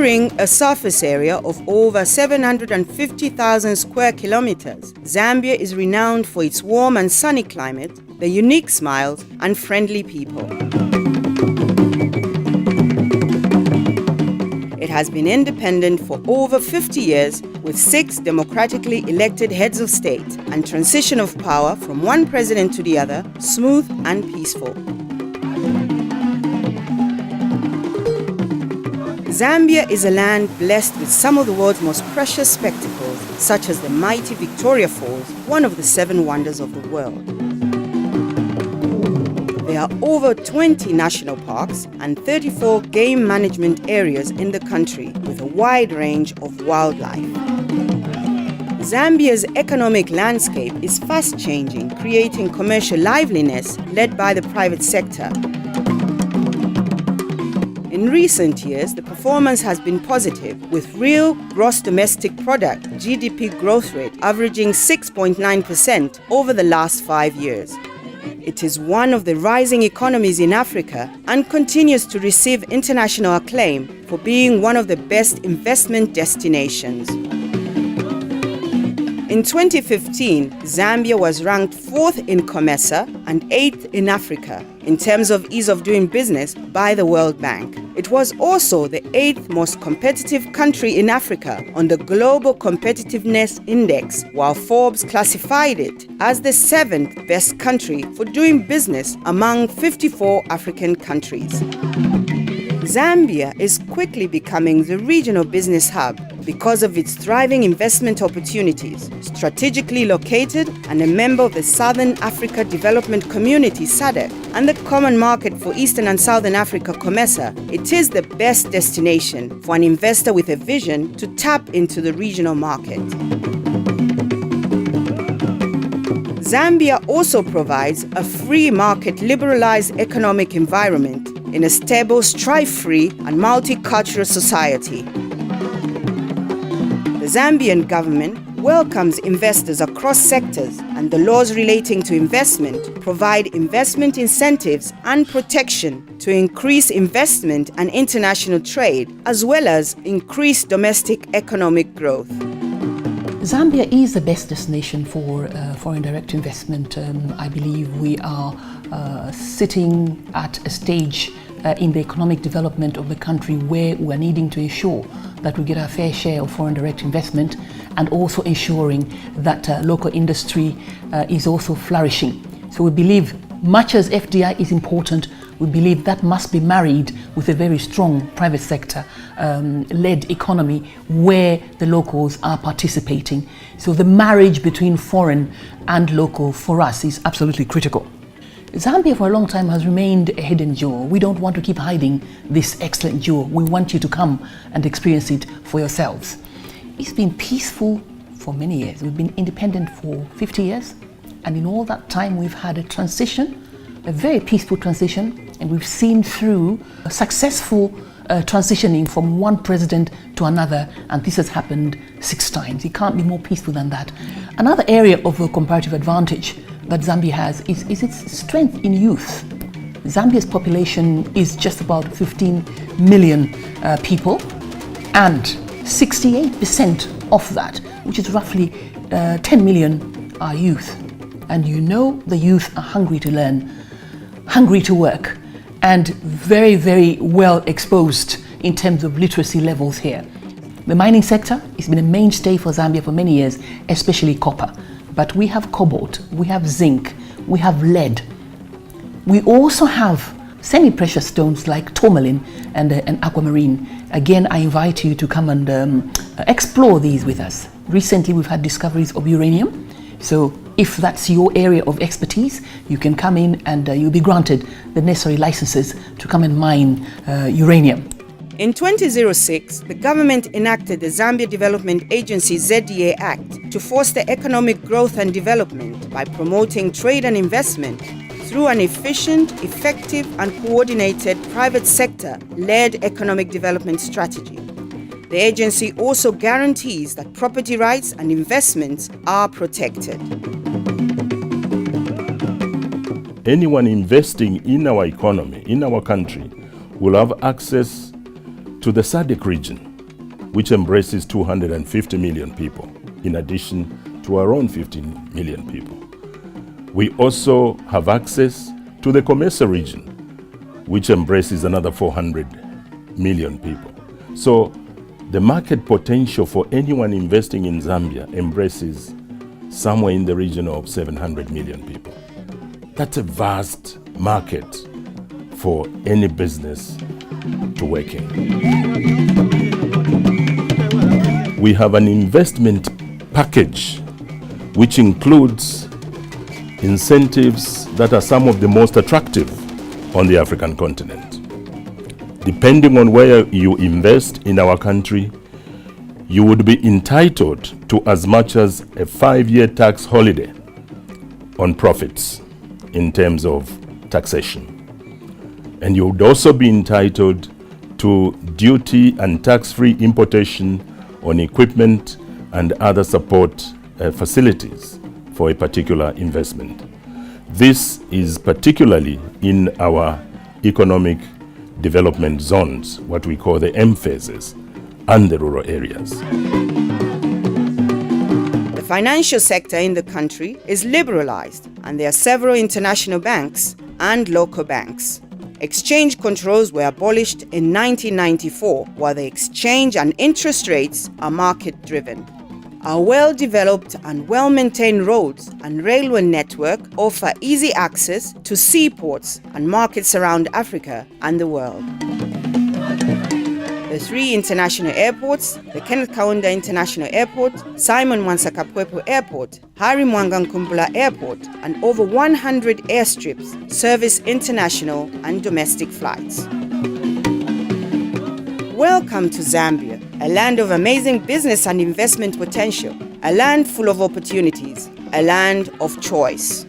Covering a surface area of over 750,000 square kilometers, Zambia is renowned for its warm and sunny climate, the unique smiles, and friendly people. It has been independent for over 50 years with 6 democratically elected heads of state and transition of power from one president to the other smooth and peaceful. Zambia is a land blessed with some of the world's most precious spectacles, such as the mighty Victoria Falls, one of the 7 wonders of the world. There are over 20 national parks and 34 game management areas in the country with a wide range of wildlife. Zambia's economic landscape is fast changing, creating commercial liveliness led by the private sector. In recent years, the performance has been positive, with real gross domestic product (GDP) growth rate averaging 6.9% over the last 5 years. It is one of the rising economies in Africa and continues to receive international acclaim for being one of the best investment destinations. In 2015, Zambia was ranked 4th in COMESA and 8th in Africa in terms of ease of doing business by the World Bank. It was also the 8th most competitive country in Africa on the Global Competitiveness Index, while Forbes classified it as the 7th best country for doing business among 54 African countries. Zambia is quickly becoming the regional business hub because of its thriving investment opportunities. Strategically located and a member of the Southern Africa Development Community (SADC) and the Common Market for Eastern and Southern Africa (COMESA), it is the best destination for an investor with a vision to tap into the regional market. Zambia also provides a free market liberalized economic environment in a stable, strife-free and multicultural society. The Zambian government welcomes investors across sectors, and the laws relating to investment provide investment incentives and protection to increase investment and international trade, as well as increase domestic economic growth. Zambia is the best destination for foreign direct investment. I believe we are sitting at a stage in the economic development of the country where we are needing to ensure that we get our fair share of foreign direct investment, and also ensuring that local industry is also flourishing. So we believe, much as FDI is important, we believe that must be married with a very strong private sector led economy where the locals are participating. So the marriage between foreign and local for us is absolutely critical. Zambia for a long time has remained a hidden jewel. We don't want to keep hiding this excellent jewel. We want you to come and experience it for yourselves. It's been peaceful for many years. We've been independent for 50 years. And in all that time, we've had a transition, a very peaceful transition. And we've seen through a successful transitioning from one president to another. And this has happened 6 times. It can't be more peaceful than that. Another area of a comparative advantage that Zambia has is its strength in youth. Zambia's population is just about 15 million people, and 68% of that, which is roughly 10 million, are youth. And you know the youth are hungry to learn, hungry to work, and very, very well exposed in terms of literacy levels here. The mining sector has been a mainstay for Zambia for many years, especially copper. But we have cobalt, we have zinc, we have lead. We also have semi-precious stones like tourmaline and aquamarine. Again, I invite you to come and explore these with us. Recently, we've had discoveries of uranium. So if that's your area of expertise, you can come in and you'll be granted the necessary licenses to come and mine uranium. In 2006, the government enacted the Zambia Development Agency ZDA Act to foster economic growth and development by promoting trade and investment through an efficient, effective, and coordinated private sector-led economic development strategy. The agency also guarantees that property rights and investments are protected. Anyone investing in our economy, in our country, will have access to the SADC region. which embraces 250 million people, in addition to our own 15 million people. We also have access to the COMESA region, which embraces another 400 million people. So the market potential for anyone investing in Zambia embraces somewhere in the region of 700 million people. That's a vast market for any business to work in. We have an investment package which includes incentives that are some of the most attractive on the African continent. Depending on where you invest in our country, you would be entitled to as much as a 5-year tax holiday on profits in terms of taxation. And you would also be entitled to duty and tax-free importation on equipment and other support facilities for a particular investment. This is particularly in our economic development zones, what we call the M phases, and the rural areas. The financial sector in the country is liberalized, and there are several international banks and local banks. Exchange controls were abolished in 1994, while the exchange and interest rates are market-driven. Our well-developed and well-maintained roads and railway network offer easy access to seaports and markets around Africa and the world. The 3 international airports, the Kenneth Kaunda International Airport, Simon Mwanza-Kapwepo Airport, Hari Mwanga Nkumbula Airport, and over 100 airstrips service international and domestic flights. Welcome to Zambia, a land of amazing business and investment potential, a land full of opportunities, a land of choice.